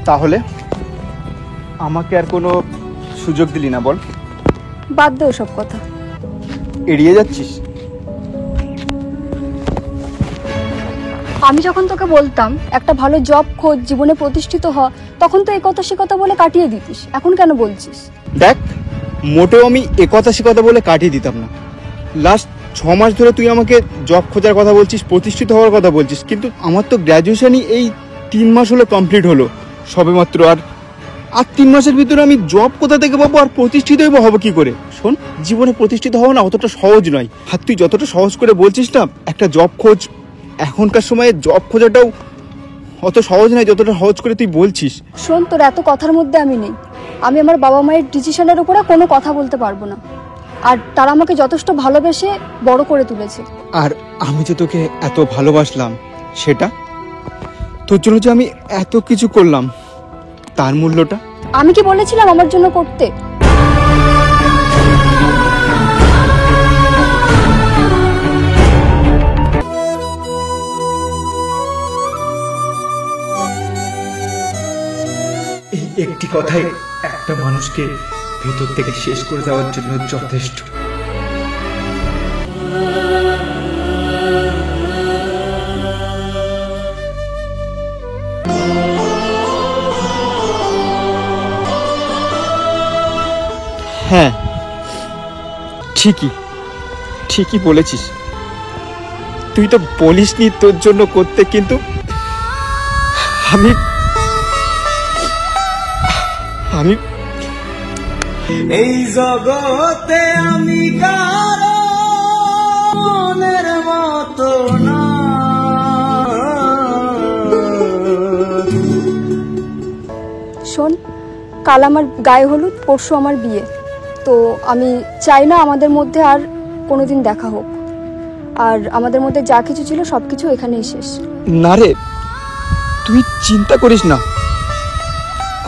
তাহলে আমাকে আর কোনো সুযোগ দিলি না বল? বাদ দে ওসব কথা। এড়িয়ে যাচ্ছিস? আমি যখন তোকে বলতাম একটা ভালো জব খোঁজ, জীবনে প্রতিষ্ঠিত হ, তখন তো এই কথা সে কথা বলে কাটিয়ে দিতিস। এখন কেন বলছিস? দেখ, মোটেও আমি এ কথা সে কথা বলে কাটিয়ে দিতাম না। লাস্ট 6 মাস ধরে তুই আমাকে জব খোঁজার কথা বলছিস, প্রতিষ্ঠিত হওয়ার কথা বলছিস, কিন্তু আমার তো গ্র্যাজুয়েশনই এই 3 মাস হলো কমপ্লিট হলো সবেমাত্র। আর 3 মাসের ভিতরে আমি জব কোথা থেকে পাবো আর প্রতিষ্ঠিতই বা হবো কি করে? শোন, জীবনে প্রতিষ্ঠিত হওয়া না অতটা সহজ নয়। আর তুই যতটা সহজ করে বলছিস না একটা জব খোঁজ, এখনকার সময়ে জব খোঁজাটাও অত সহজ নয় যতটা সহজ করে তুই বলছিস। শোন, তোর এত কথার মধ্যে আমি নেই। আমি আমার বাবা মায়ের ডিসিশনের উপরে কোনো কথা বলতে পারবো না। আর তারা আমাকে যথেষ্ট ভালোবেসে বড় করে তুলেছে। আর আমি যে তোকে এত ভালোবাসলাম, সেটা তোর জন্য যে আমি এত কিছু করলাম, তার মূল্যটা? আমি কি বলেছিলাম আমার জন্য করতে? এই একটি কথাই একটা মানুষকে ভেতর থেকে শেষ করে দেওয়ার জন্য যথেষ্ট। হ্যাঁ, ঠিকই বলেছিস। তুই তো বলিসনি তোর জন্য করতে, কিন্তু আমি এই জগতে আমি কারো মনের মতো না। শোন, কাল আমার গায়ে হলুদ, পরশু আমার বিয়ে। তো আমি চাই না আমাদের মধ্যে আর কোনোদিন দেখা হোক। আর আমাদের মধ্যে যা কিছু ছিল সব কিছু এখানেই শেষ। না রে, তুই চিন্তা করিস না।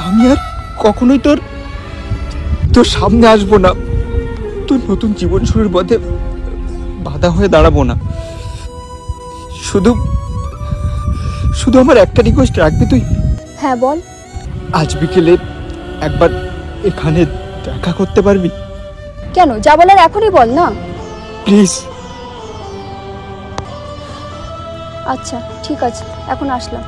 আমি আর কখনোই তোর সামনে আসবো না, তোর নতুন জীবন শুরুর পথে বাধা হয়ে দাঁড়াবো না। শুধু আমার একটা রিকোয়েস্ট রাখবি তুই? হ্যাঁ, বল। আজ বিকেলে একবার এখানে দেখা করতে পারবি? কেন, যা বলার এখনই বল না। প্লিজ। আচ্ছা, ঠিক আছে, এখন আসলাম।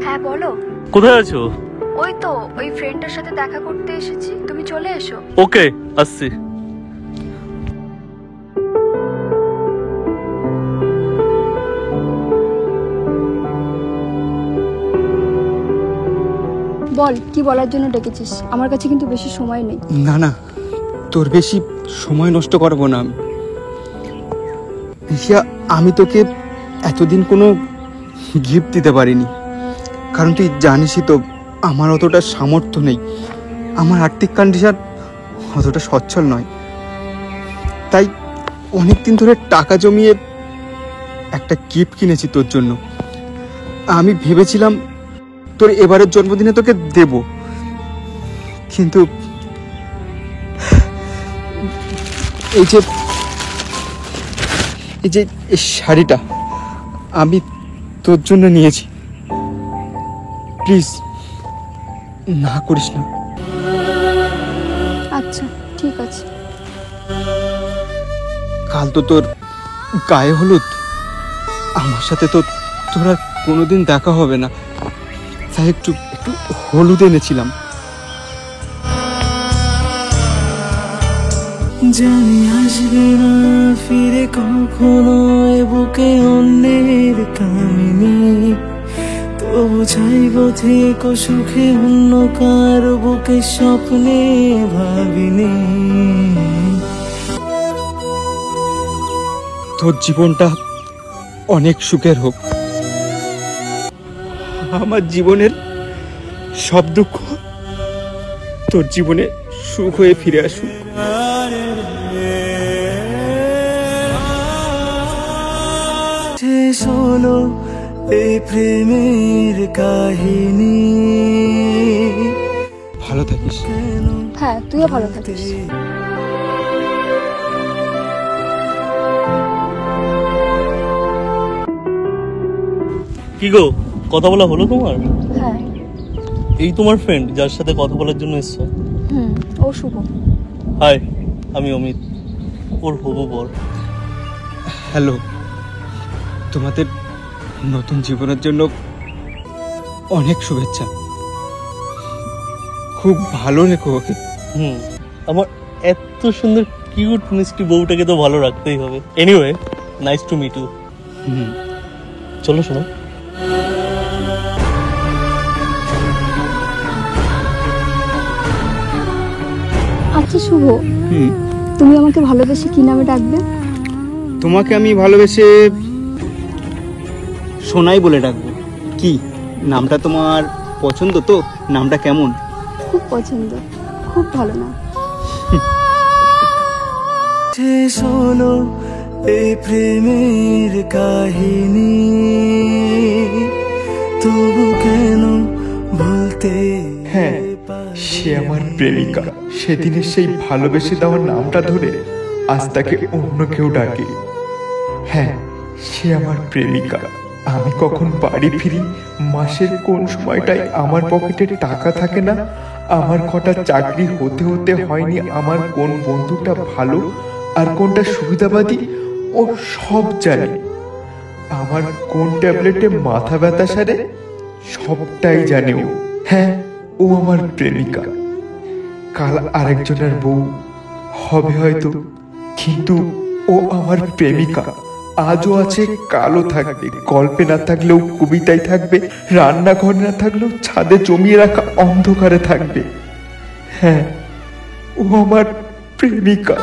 হ্যাঁ, বলো। কোথায় আছো? ওই তো ওই ফ্রেন্ডের সাথে দেখা করতে এসেছি, তুমি চলে এসো। ওকে, আসছি। বল, কি বলার জন্য ডেকেছিস? আমার কাছে কিন্তু বেশি সময় নেই। না, তোর বেশি সময় নষ্ট করবো না। আমি তোকে এতদিন কোনো গিফট দিতে পারিনি, কারণ তুই জানিসই তো আমার অতটা সামর্থ্য নেই, আমার আর্থিক কন্ডিশন অতটা সচ্ছল নয়। তাই অনেকদিন ধরে টাকা জমিয়ে একটা গিফট কিনেছি তোর জন্য। আমি ভেবেছিলাম তোর এবারের জন্মদিনে তোকে দেব, কিন্তু এই যে এই শাড়িটা আমি তোর জন্য নিয়েছি। প্লিজ না করিস না। আচ্ছা, ঠিক আছে। কাল তো তোর গায়ে হলুদ, আমার সাথে তো তোর আর কোনোদিন দেখা হবে না, তাই একটু হলুদ এনেছিলাম। জানি আসবে না ফিরে কখনো এ বুকে অন্যের কামিনী, তবু চাইব থেকে সুখে অন্য কার বুকে স্বপ্নে ভাবিনি। তোর জীবনটা অনেক সুখের হোক, আমার জীবনের সব দুঃখ তোর জীবনে সুখ হয়ে ফিরে আসুক। শেষ হলো এই প্রেমের কাহিনী। ভালো থাকিস। হ্যাঁ, তুইও ভালো থাকিস। কি গো, কথা বলা হলো তোমার? হ্যাঁ। এই তোমার ফ্রেন্ড যার সাথে কথা বলার জন্য এসছো? ও শুভ। হাই, আমি অমিত, ওর হবু বর। হ্যালো, তোমাদের নতুন জীবনের জন্য অনেক শুভেচ্ছা। খুব ভালো রেখো ওকে। আমার এত সুন্দর কিউট মিষ্টি বউটাকে তো ভালো রাখতেই হবে। Anyway, nice to meet you. চলো শোনো। আচ্ছা শুভ, তুমি আমাকে ভালোবেসে কি নামে ডাকবে? তোমাকে আমি ভালোবেসে সোনাই বলে ডাকবো। কি নামটা তোমার পছন্দ তো? নামটা কেমন? খুব পছন্দ, খুব ভালো নাম। শেষ হলো এই প্রেমের কাহিনী, তবু কেন বলতে? হ্যাঁ, সে আমার প্রেমিকা। সেদিনের সেই ভালোবেসে দেওয়া নামটা ধরে আজ তাকে অন্য কেউ ডাকে। হ্যাঁ, সে আমার প্রেমিকা। আমি কখন বাড়ি ফিরি, মাসের কোন সময়টায় আমার পকেটে টাকা থাকে না, আমার কটা চাকরি হতে হতে হয়নি, আমার কোন বন্ধুটা ভালো আর কোনটা সুবিধাবাদী, ও সব জানে। আমার কোন ট্যাবলেটে মাথা ব্যথা সারে, সবটাই জানে ও। হ্যাঁ, ও আমার প্রেমিকা। কাল আরেকজনের বউ হবে হয়তো, কিন্তু ও আমার প্রেমিকা। আজও আছে, কালও থাকবে। গল্পে না থাকলেও কবিতায় থাকবে, রান্নাঘরে না থাকলেও ছাদে জমিয়ে রাখা অন্ধকারে থাকবে। হ্যাঁ, ও আমার প্রেমিকা।